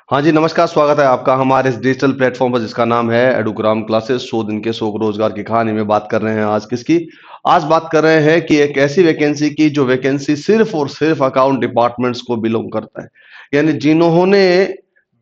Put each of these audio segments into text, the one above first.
हाँ जी, नमस्कार, स्वागत है आपका हमारे इस डिजिटल प्लेटफ़ॉर्म पर जिसका नाम है एडुग्राम क्लासेस। 100 दिन के 100 रोज़गार की कहानी में बात कर रहे हैं आज किसकी? आज बात कर रहे हैं कि एक ऐसी वैकेंसी की जो वैकेंसी सिर्फ़ और सिर्फ़ अकाउंट डिपार्टमेंट्स को बिलॉन्ग करता है। यानी जिन्होंने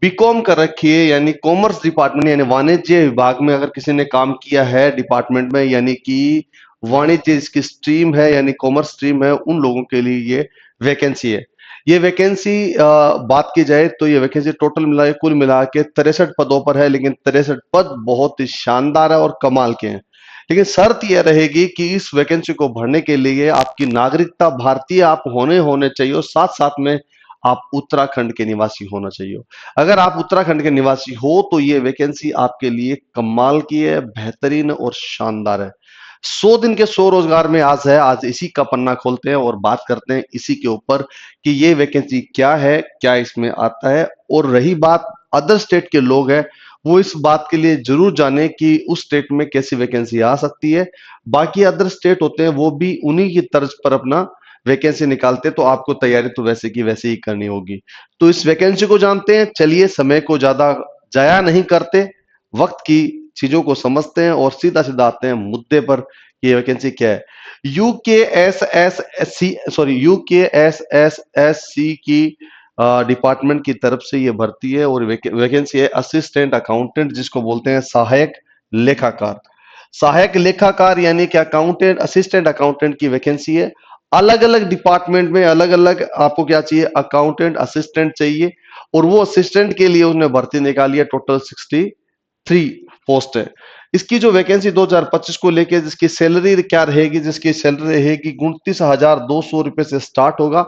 बीकॉम कर रखी है, यानी कॉमर्स डिपार्टमेंट यानी वाणिज्य विभाग में अगर किसी ने काम किया है डिपार्टमेंट में, यानी कि वाणिज्य इसकी स्ट्रीम है यानी कॉमर्स स्ट्रीम है, उन लोगों के लिए ये वैकेंसी है। ये वैकेंसी बात की जाए तो ये वैकेंसी टोटल मिला के कुल मिला के 63 पदों पर है, लेकिन 63 पद बहुत ही शानदार है और कमाल के हैं। लेकिन शर्त यह रहेगी कि इस वैकेंसी को भरने के लिए आपकी नागरिकता भारतीय आप होने चाहिए और साथ साथ में आप उत्तराखंड के निवासी होना चाहिए। अगर आप उत्तराखंड के निवासी हो तो ये वैकेंसी आपके लिए कमाल की है, बेहतरीन और शानदार है। 100 दिन के 100 रोजगार में आज है, आज इसी का पन्ना खोलते हैं और बात करते हैं इसी के ऊपर कि ये वैकेंसी क्या है, क्या इसमें आता है। और रही बात अदर स्टेट के लोग हैं, वो इस बात के लिए जरूर जाने कि उस स्टेट में कैसी वैकेंसी आ सकती है। बाकी अदर स्टेट होते हैं वो भी उन्हीं की तर्ज पर अपना वैकेंसी निकालते, तो आपको तैयारी तो वैसे की वैसे ही करनी होगी। तो इस वैकेंसी को जानते हैं, चलिए समय को ज्यादा जाया नहीं करते, वक्त की चीजों को समझते हैं और सीधा सीधा आते हैं मुद्दे पर कि ये वैकेंसी क्या है। यूके एस एस सी की डिपार्टमेंट की तरफ से ये भर्ती है और वैकेंसी है असिस्टेंट अकाउंटेंट, जिसको बोलते हैं सहायक लेखाकार। सहायक लेखाकार यानी कि अकाउंटेंट, असिस्टेंट अकाउंटेंट की वैकेंसी है। अलग अलग डिपार्टमेंट में अलग अलग आपको क्या चाहिए, अकाउंटेंट असिस्टेंट चाहिए, और वो असिस्टेंट के लिए उसने भर्ती निकाली है। टोटल 63 पोस्ट है। इसकी जो वैकेंसी 2025 को लेके जिसकी सैलरी क्या रहेगी, जिसकी सैलरी रहेगी 29,200 रुपए से स्टार्ट होगा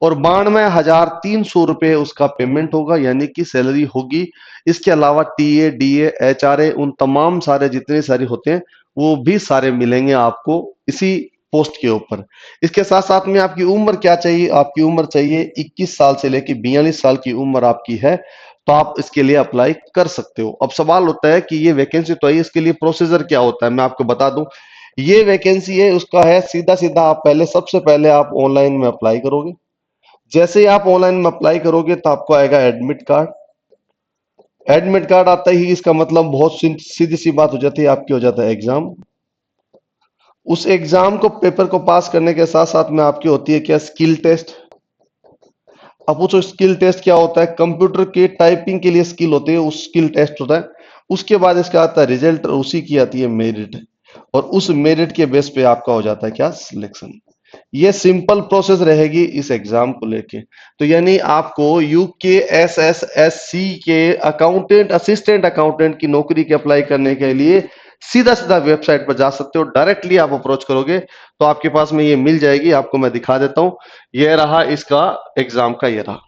और 92,300 रुपए उसका पेमेंट होगा, यानी कि सैलरी होगी। इसके अलावा टीए, डीए, एचआरए, उन तमाम सारे जितने सारे होते हैं वो भी सारे मिलेंगे आपको इसी पोस्ट के ऊपर। इसके साथ साथ में आपकी उम्र क्या चाहिए, आपकी उम्र चाहिए 21 साल से लेकर 42 साल की उम्र आपकी है, तो आप इसके लिए अप्लाई कर सकते हो। अब सवाल होता है कि ये वैकेंसी तो है, इसके लिए प्रोसीजर क्या होता है, मैं आपको बता दूं। ये वैकेंसी है उसका है सीधा सीधा, आप पहले सबसे पहले आप ऑनलाइन में अप्लाई करोगे। जैसे ही आप ऑनलाइन में अप्लाई करोगे तो आपको आएगा एडमिट कार्ड। एडमिट कार्ड आता ही इसका मतलब बहुत सीधी सी बात हो जाती है, आपकी हो जाता है एग्जाम। उस एग्जाम को पेपर को पास करने के साथ साथ में आपकी होती है क्या, स्किल टेस्ट। अब पूछो स्किल टेस्ट क्या होता है, कंप्यूटर के टाइपिंग के लिए स्किल होती है, उस स्किल टेस्ट होता है। उसके बाद इसका आता है रिजल्ट और उसी की आती है मेरिट, और उस मेरिट के बेस पे आपका हो जाता है क्या, सिलेक्शन। ये सिंपल प्रोसेस रहेगी इस एग्जाम को लेके। तो यानी आपको यूके एसएसएससी के अकाउंटेंट असिस्टेंट अकाउंटेंट की नौकरी के अप्लाई करने के लिए सीधा सीधा वेबसाइट पर जा सकते हो, डायरेक्टली आप अप्रोच करोगे तो आपके पास में ये मिल जाएगी। आपको मैं दिखा देता हूं, ये रहा इसका एग्जाम का, ये रहा।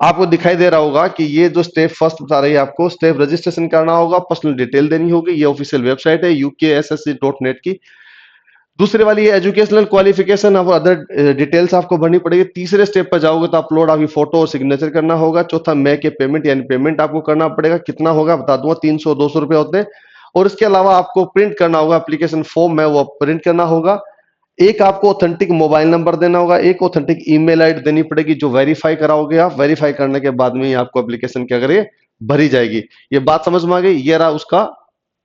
आपको दिखाई दे रहा होगा कि ये जो स्टेप फर्स्ट बता रही है, आपको स्टेप रजिस्ट्रेशन करना होगा, पर्सनल डिटेल देनी होगी। ये ऑफिशियल वेबसाइट है ukssc.net की। दूसरे वाली है एजुकेशनल क्वालिफिकेशन और अदर डिटेल्स आपको भरनी पड़ेगी। तीसरे स्टेप पर जाओगे तो अपलोड आपकी फोटो और सिग्नेचर करना होगा। चौथा मे के पेमेंट यानी पेमेंट आपको करना पड़ेगा। कितना होगा बता दूंगा, 300-200 रुपए होते हैं। और इसके अलावा आपको प्रिंट करना होगा, एप्लीकेशन फॉर्म है वो प्रिंट करना होगा। एक आपको ऑथेंटिक मोबाइल नंबर देना होगा, एक ऑथेंटिक ईमेल आईडी देनी पड़ेगी जो वेरीफाई कराओगे आप। वेरीफाई करने के बाद में ही आपको एप्लीकेशन क्या करे, भरी जाएगी। ये बात समझ में आ गई। ये रहा उसका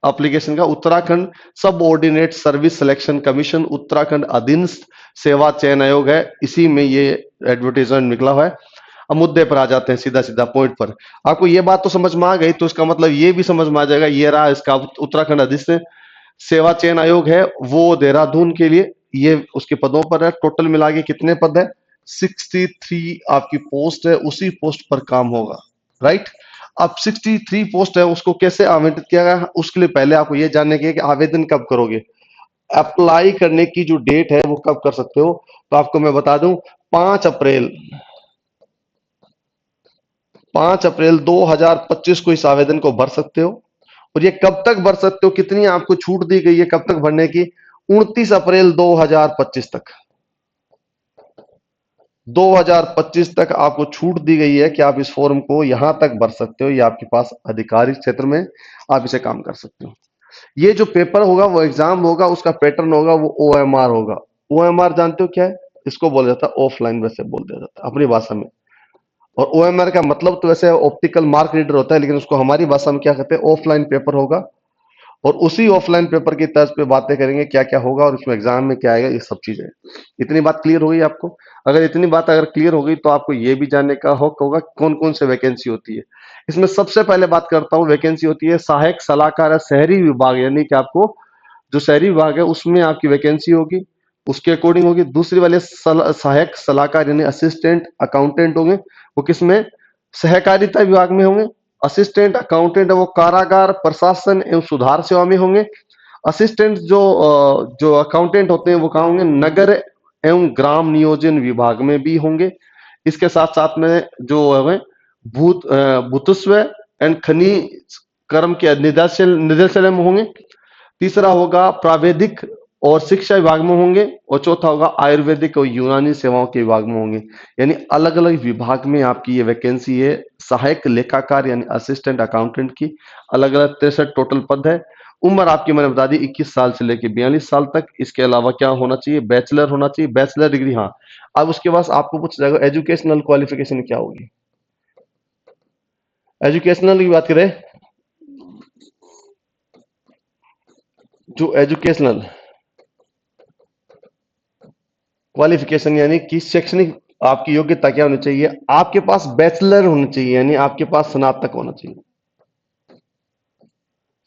एप्लीकेशन का। उत्तराखंड सब ordinate service selection commission, Uttarakhand अधीनस्थ सेवा चयन आयोग है, इसी में ये एडवर्टीजमेंट निकला हुआ है। अब मुद्दे पर आ जाते हैं, सीधा सीधा पॉइंट पर। आपको ये बात तो समझ में आ गई, तो इसका मतलब ये भी समझ में आ जाएगा, ये रहा इसका उत्तराखंड अधीनस्थ सेवा चयन आयोग है वो देहरादून के लिए, ये उसके पदों पर है। टोटल मिला के कितने पद है, 63 आपकी पोस्ट है, उसी पोस्ट पर काम होगा, राइट। अब 63 पोस्ट है, उसको कैसे आवंटित किया गया, उसके लिए पहले आपको यह जानने के कि आवेदन कब करोगे। अप्लाई करने की जो डेट है वो कब कर सकते हो, तो आपको मैं बता दूं, 5 अप्रैल 5 अप्रैल 2025 को इस आवेदन को भर सकते हो। और ये कब तक भर सकते हो, कितनी आपको छूट दी गई है कब तक भरने की, 29 अप्रैल 2025 तक। 2025 तक आपको छूट दी गई है कि आप इस फॉर्म को यहां तक भर सकते हो, ये आपके पास अधिकारी क्षेत्र में आप इसे काम कर सकते हो। ये जो पेपर होगा वो एग्जाम होगा, उसका पैटर्न होगा वो ओएमआर होगा। ओएमआर जानते हो क्या है, इसको बोला जाता है ऑफलाइन, वैसे बोल दिया जाता है अपनी भाषा में। और ओएमआर का मतलब तो वैसे ऑप्टिकल मार्क रीडर होता है, लेकिन उसको हमारी भाषा में क्या कहते हैं, ऑफलाइन पेपर होगा। और उसी ऑफलाइन पेपर की तर्ज पे बातें करेंगे क्या क्या होगा और उसमें एग्जाम में क्या आएगा, ये सब चीजें। इतनी बात क्लियर हो गई आपको? अगर इतनी बात अगर क्लियर हो गई तो आपको ये भी जानने का हक होगा कौन कौन से वैकेंसी होती है। इसमें सबसे पहले बात करता हूँ, वैकेंसी होती है सहायक सलाहकार या शहरी विभाग, यानी कि आपको जो शहरी विभाग है उसमें आपकी वैकेंसी होगी, उसके अकॉर्डिंग होगी। दूसरी वाले सहायक सलाहकार यानी असिस्टेंट अकाउंटेंट होंगे, वो किसमें, सहकारिता विभाग में होंगे। असिस्टेंट अकाउंटेंट है वो कारागार प्रशासन एवं सुधार सेवा में होंगे। असिस्टेंट जो अकाउंटेंट होते हैं वो कहाँ होंगे, नगर एवं ग्राम नियोजन विभाग में भी होंगे। इसके साथ साथ में जो है भूतस्व एंड खनिज कर्म के निदेशालय में होंगे। तीसरा होगा प्राविधिक और शिक्षा विभाग में होंगे। और चौथा होगा आयुर्वेदिक और यूनानी सेवाओं के विभाग में होंगे। यानी अलग अलग विभाग में आपकी ये वैकेंसी है सहायक लेखाकार यानी असिस्टेंट अकाउंटेंट की। अलग अलग 63 टोटल पद है। उम्र आपकी मैंने बता दी 21 साल से लेकर 42 साल तक। इसके अलावा क्या होना चाहिए, बैचलर होना चाहिए, बैचलर डिग्री। हाँ, अब उसके बाद आपको पूछा जाएगा एजुकेशनल क्वालिफिकेशन क्या होगी। एजुकेशनल की बात करें, जो एजुकेशनल क्वालिफिकेशन यानी कि शैक्षणिक आपकी योग्यता क्या होनी चाहिए, आपके पास बैचलर होना चाहिए, यानी आपके पास स्नातक होना चाहिए।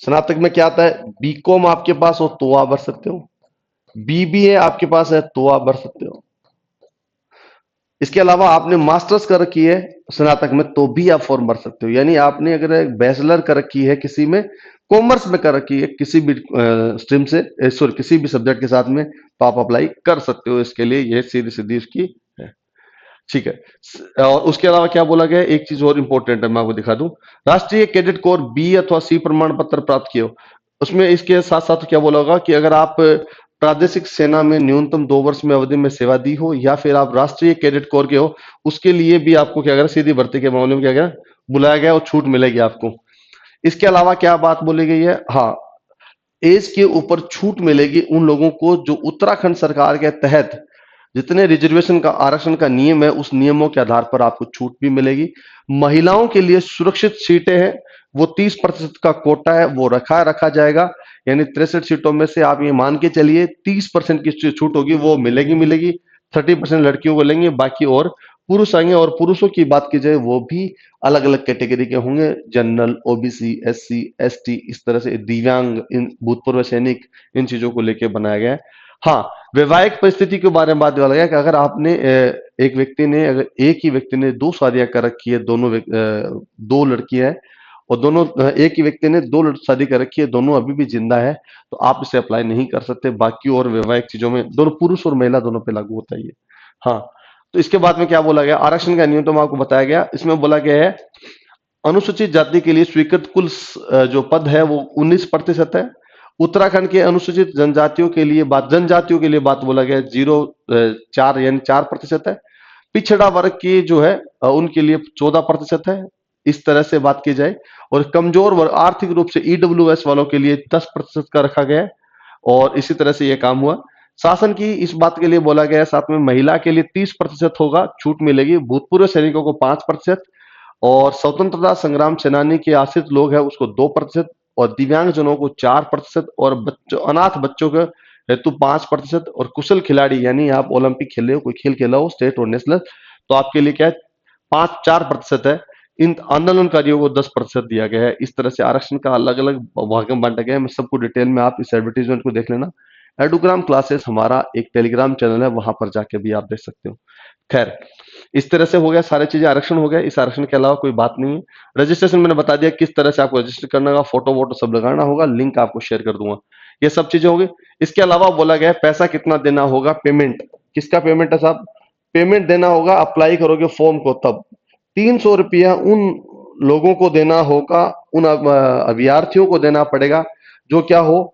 स्नातक में क्या आता है, बीकॉम आपके पास हो तो आप भर सकते हो, बीबीए आपके पास है तो आप भर सकते हो। इसके अलावा आपने मास्टर्स कर रखी है स्नातक में तो भी आप फॉर्म भर सकते हो। यानी आपने अगर एक बैचलर कर रखी है किसी में, कॉमर्स में कर रखी है किसी भी स्ट्रीम से, सॉरी किसी भी सब्जेक्ट के साथ में, तो आप अप्लाई कर सकते हो इसके लिए। ये सीधी सीधी उसकी है। ठीक है। और उसके अलावा क्या बोला गया है, एक चीज और इंपॉर्टेंट है मैं आपको दिखा दूं। राष्ट्रीय कैडेट कोर बी अथवा सी प्रमाण पत्र प्राप्त किए हो, उसमें इसके साथ साथ क्या बोला होगा कि अगर आप प्रादेशिक सेना में न्यूनतम 2 वर्ष में अवधि में सेवा दी हो या फिर आप राष्ट्रीय कैडेट कोर के हो, उसके लिए भी आपको क्या करें, सीधी भर्ती के मामले में क्या गया, बुलाया गया और छूट मिलेगी आपको। इसके अलावा क्या बात बोली गई है, हाँ, एज के ऊपर छूट मिलेगी उन लोगों को जो उत्तराखंड सरकार के तहत जितने रिजर्वेशन का आरक्षण का नियम है उस नियमों के आधार पर आपको छूट भी मिलेगी। महिलाओं के लिए सुरक्षित सीटें हैं, वो 30% का कोटा है वो रखा जाएगा। यानी 63 सीटों में से आप ये मान के चलिए 30% की छूट होगी, वो मिलेगी। 30% लड़कियों को लेंगे, बाकी और पुरुष आएंगे। और पुरुषों की बात की जाए वो भी अलग अलग कैटेगरी के होंगे, जनरल, ओबीसी, एससी, एसटी, इस तरह से दिव्यांग, इन भूतपूर्व सैनिक, इन चीजों को लेकर बनाया गया है। हाँ, वैवाहिक परिस्थिति के बारे में बात वाला है कि अगर आपने अगर एक ही व्यक्ति ने 2 शादियां कर रखी है, 2 लड़कियां हैं और एक ही व्यक्ति ने 2 शादी कर रखी है, दोनों अभी भी जिंदा है, तो आप इसे अप्लाई नहीं कर सकते। बाकी और वैवाहिक चीजों में दोनों पुरुष और महिला दोनों पे लागू होता है ये। हाँ, तो इसके बाद में क्या बोला गया, आरक्षण का न्यूनतम आपको बताया गया। इसमें बोला गया है अनुसूचित जाति के लिए स्वीकृत कुल जो पद है वो 19% है। उत्तराखंड के अनुसूचित जनजातियों के लिए बात बोला गया है 0.4 यानी 4% है। पिछड़ा वर्ग की जो है उनके लिए 14% है। इस तरह से बात की जाए। और कमजोर वर्ग आर्थिक रूप से ईडब्ल्यूएस वालों के लिए 10% का रखा गया है। और इसी तरह से यह काम हुआ। शासन की इस बात के लिए बोला गया है, साथ में महिला के लिए 30% होगा, छूट मिलेगी। भूतपूर्व सैनिकों को 5% और स्वतंत्रता संग्राम सेनानी के आश्रित लोग हैं उसको 2% और दिव्यांगजनों को 4% और अनाथ बच्चों के हेतु 5% और कुशल खिलाड़ी यानी आप ओलंपिक खेले हो, कोई खेल खेला हो स्टेट और नेशनल, तो आपके लिए क्या है 4% है। इन आंदोलनकारियों को 10% दिया गया है। इस तरह से आरक्षण का अलग अलग भाग में बांटा गया है। मैं सबको डिटेल में आप इस एडवर्टीजमेंट को देख लेना। एडुग्राम क्लासेस हमारा एक टेलीग्राम चैनल है, वहां पर जाके भी आप देख सकते हो। खैर, इस तरह से हो गया, सारी चीजें आरक्षण हो गया। इस आरक्षण के अलावा कोई बात नहीं है। रजिस्ट्रेशन मैंने बता दिया किस तरह से आपको रजिस्टर करना होगा, फोटो वोटो सब लगाना होगा, लिंक आपको शेयर कर दूंगा। ये सब चीजें होगी। इसके अलावा बोला गया है पैसा कितना देना होगा, पेमेंट किसका पेमेंट है साहब, पेमेंट देना होगा अप्लाई करोगे फॉर्म को तब 300 रुपया उन लोगों को देना होगा, उन अभ्यर्थियों को देना पड़ेगा जो क्या हो,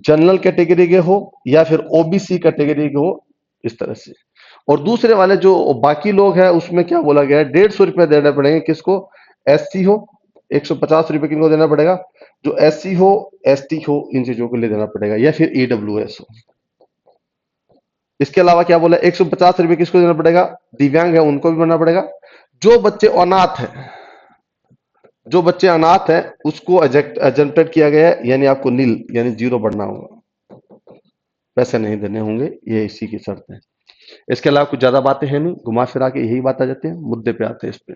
जनरल कैटेगरी के हो या फिर ओबीसी कैटेगरी के हो, इस तरह से। और दूसरे वाले जो बाकी लोग हैं उसमें क्या बोला गया है 150 रुपए देने पड़ेंगे किसको, एससी हो 150 रुपए किनको देना पड़ेगा, जो एससी हो एसटी हो इन चीजों के लिए देना पड़ेगा, या फिर ईडब्ल्यूएस हो। इसके अलावा क्या बोला 150 रुपए किसको देना पड़ेगा, दिव्यांग है उनको भी देना पड़ेगा, जो बच्चे अनाथ है, जो बच्चे अनाथ है उसको एजेंटेड किया गया है, यानी आपको नील यानी जीरो बढ़ना होगा, पैसे नहीं देने होंगे, ये इसी की शर्त है। इसके अलावा कुछ ज्यादा बातें हैं नहीं, घुमा फिरा के यही बात आ जाते हैं, मुद्दे पे आते हैं इस पे।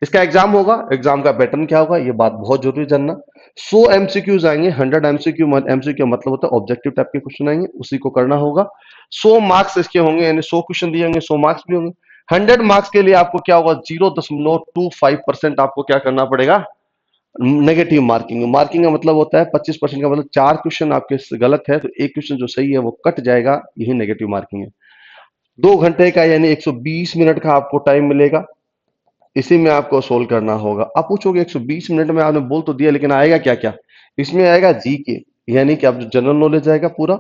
इसका एग्जाम होगा, एग्जाम का पैटर्न क्या होगा, ये बात बहुत जरूरी जानना। 100 एमसीक्यूज आएंगे, 100 एमसीक्यू, एमसीक्यू मतलब होता है ऑब्जेक्टिव टाइप के क्वेश्चन आएंगे, उसी को करना होगा। 100 मार्क्स इसके होंगे, यानी 100 क्वेश्चन दिए होंगे, 100 मार्क्स भी होंगे। 100 मार्क्स के लिए आपको क्या होगा, 0.25% आपको क्या करना पड़ेगा, नेगेटिव मार्किंग। मार्किंग का मतलब होता है 25% का मतलब 4 क्वेश्चन आपके गलत है तो एक क्वेश्चन जो सही है वो कट जाएगा, यही नेगेटिव मार्किंग है। 2 घंटे का यानी 120 मिनट का आपको टाइम मिलेगा, इसी में आपको सोल्व करना होगा। आप पूछोगे 120 मिनट में आपने बोल तो दिया लेकिन आएगा क्या क्या, इसमें आएगा जीके, यानी कि आप जो जनरल नॉलेज आएगा पूरा,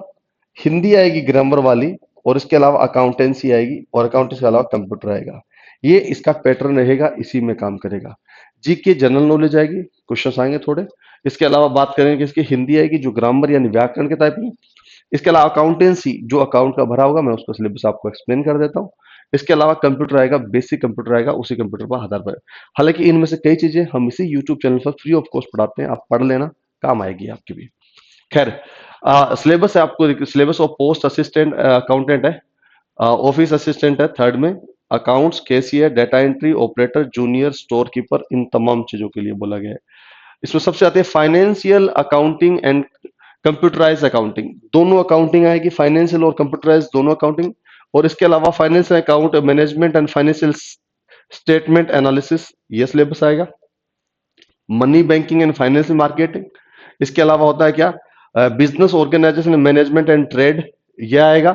हिंदी आएगी ग्रामर वाली, और इसके अलावा अकाउंटेंसी आएगी, और अकाउंटेंसी के अलावा कंप्यूटर आएगा। ये इसका पैटर्न रहेगा, इसी में काम करेगा। जीके जनरल नॉलेज आएगी, क्वेश्चन आएंगे थोड़े। इसके अलावा बात करेंगे कि इसकी हिंदी आएगी जो ग्रामर यानी व्याकरण के टाइप में। इसके अलावा अकाउंटेंसी जो अकाउंट का भरा होगा, मैं उसका सिलेबस आपको एक्सप्लेन कर देता हूँ। इसके अलावा कंप्यूटर आएगा, बेसिक कंप्यूटर आएगा, उसी कंप्यूटर पर आधार पर। हालांकि इनमें से कई चीजें हम इसी यूट्यूब चैनल पर फ्री ऑफ कॉस्ट पढ़ाते हैं, आप पढ़ लेना, काम आएगी आपकी भी। खैर, सिलेबस है आपको, syllabus of post assistant accountant है, ऑफिस असिस्टेंट है थर्ड में, accounts, cashier, data entry operator, junior store keeper, इन तमाम चीजों के लिए बोला गया है। इसमें सबसे आते हैं financial accounting and computerise accounting, दोनों अकाउंटिंग आएगी, फाइनेंशियल और कंप्यूटराइज दोनों अकाउंटिंग। और इसके अलावा financial account management and financial statement analysis, ये सिलेबस आएगा। Money banking and financial marketing, इसके अलावा होता है क्या, business organisation management and trade, ये आएगा।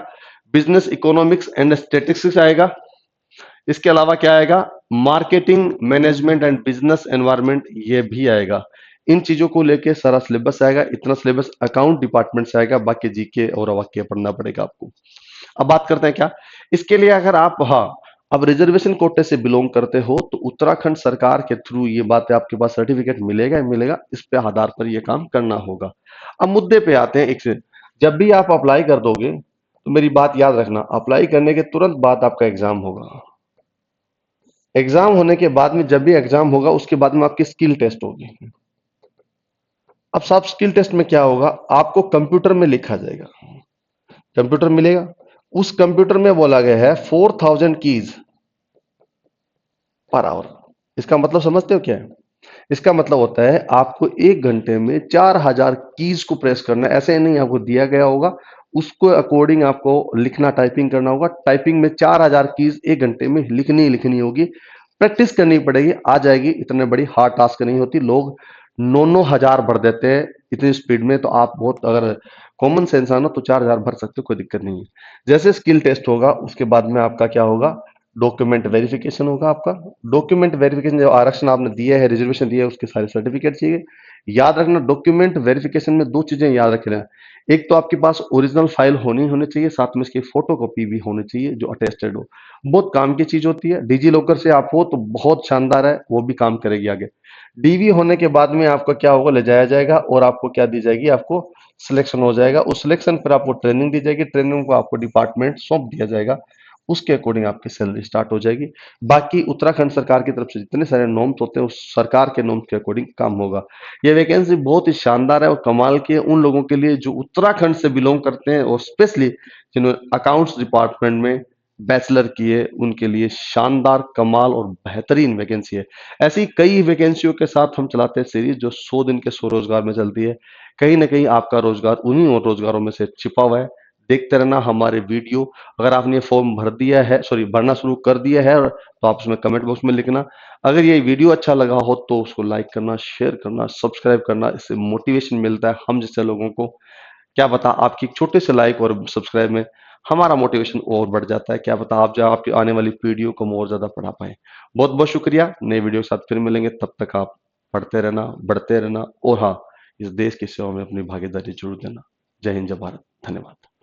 बिजनेस इकोनॉमिक्स एंड स्टेटिस्टिक्स आएगा। इसके अलावा क्या आएगा, marketing management and business environment, ये भी आएगा। इन चीजों को लेके सारा सिलेबस आएगा, इतना सिलेबस अकाउंट डिपार्टमेंट से आएगा, बाकी जीके और वाक्य पढ़ना पड़ेगा आपको। अब बात करते हैं क्या, इसके लिए अगर आप, हाँ, अब रिजर्वेशन कोटे से बिलोंग करते हो तो उत्तराखंड सरकार के थ्रू ये बात है, आपके पास सर्टिफिकेट मिलेगा ही मिलेगा, इस पे आधार पर ये काम करना होगा। अब मुद्दे पे आते हैं एक से, जब भी आप अप्लाई कर दोगे तो मेरी बात याद रखना, अप्लाई करने के तुरंत बाद आपका एग्जाम होगा। एग्जाम होने के बाद में, जब भी एग्जाम होगा उसके बाद में आपकी स्किल टेस्ट होगी। अब साहब स्किल टेस्ट में क्या होगा, आपको कंप्यूटर में लिखा जाएगा, कंप्यूटर मिलेगा, उस कंप्यूटर में बोला गया है 4000 कीज पर आवर। इसका मतलब समझते हो क्या है, इसका मतलब होता है आपको 1 घंटे में 4000 कीज को प्रेस करना है, ऐसे ही नहीं आपको दिया गया होगा, उसको अकॉर्डिंग आपको लिखना, टाइपिंग करना होगा। टाइपिंग में 4000 कीज 1 घंटे में लिखनी ही लिखनी होगी, प्रैक्टिस करनी पड़ेगी, आ जाएगी। इतने बड़ी हार्ड टास्क नहीं होती, लोग 9-9 हजार भर देते हैं इतनी स्पीड में, तो आप बहुत, अगर कॉमन से इंसान हो तो 4000 भर सकते हो, कोई दिक्कत नहीं है। जैसे स्किल टेस्ट होगा उसके बाद में आपका क्या होगा, डॉक्यूमेंट वेरिफिकेशन होगा आपका। डॉक्यूमेंट वेरिफिकेशन, जो आरक्षण आपने दिया है, रिजर्वेशन दिया है, उसके सारे सर्टिफिकेट चाहिए। याद रखना, डॉक्यूमेंट वेरिफिकेशन में 2 चीजें याद रखना, एक तो आपके पास ओरिजिनल फाइल होनी होनी चाहिए, साथ में इसकी फोटो कॉपी भी होनी चाहिए जो अटेस्टेड हो, बहुत काम की चीज होती है। डिजी लॉकर से आप हो तो बहुत शानदार है, वो भी काम करेगी आगे। डीवी होने के बाद में आपका क्या होगा, ले जाया जाएगा और आपको क्या दी जाएगी, आपको सिलेक्शन हो जाएगा, उस सिलेक्शन पर आपको ट्रेनिंग दी जाएगी, ट्रेनिंग को आपको डिपार्टमेंट सौंप दिया जाएगा, उसके अकॉर्डिंग आपकी सैलरी स्टार्ट हो जाएगी। बाकी उत्तराखंड सरकार की तरफ से जितने सारे नॉर्म्स होते हैं उस सरकार के नॉर्म्स के अकॉर्डिंग काम होगा। ये वैकेंसी बहुत ही शानदार है और कमाल की है उन लोगों के लिए जो उत्तराखंड से बिलोंग करते हैं, और स्पेशली जिन्होंने अकाउंट्स डिपार्टमेंट में बैचलर किए, उनके लिए शानदार, कमाल और बेहतरीन वैकेंसी है। ऐसी कई वैकेंसियों के साथ हम चलाते हैं सीरीज जो 100 दिन के 100 रोजगार में चलती है। कहीं ना कहीं आपका रोजगार उन्हीं और रोजगारों में से छिपा हुआ है। देखते रहना हमारे वीडियो। अगर आपने फॉर्म भर दिया है, सॉरी भरना शुरू कर दिया है, तो आप उसमें कमेंट बॉक्स में लिखना। अगर ये वीडियो अच्छा लगा हो तो उसको लाइक करना, शेयर करना, सब्सक्राइब करना, इससे मोटिवेशन मिलता है हम जैसे लोगों को। क्या पता आपकी एक छोटे से लाइक और सब्सक्राइब में हमारा मोटिवेशन और बढ़ जाता है, क्या पता आप जो आपकी आने वाली वीडियो को हम और ज्यादा पढ़ा पाए। बहुत बहुत शुक्रिया, नए वीडियो के साथ फिर मिलेंगे, तब तक आप पढ़ते रहना, बढ़ते रहना, और हाँ, इस देश की सेवा में अपनी भागीदारी जरूर देना। जय हिंद, जय भारत, धन्यवाद।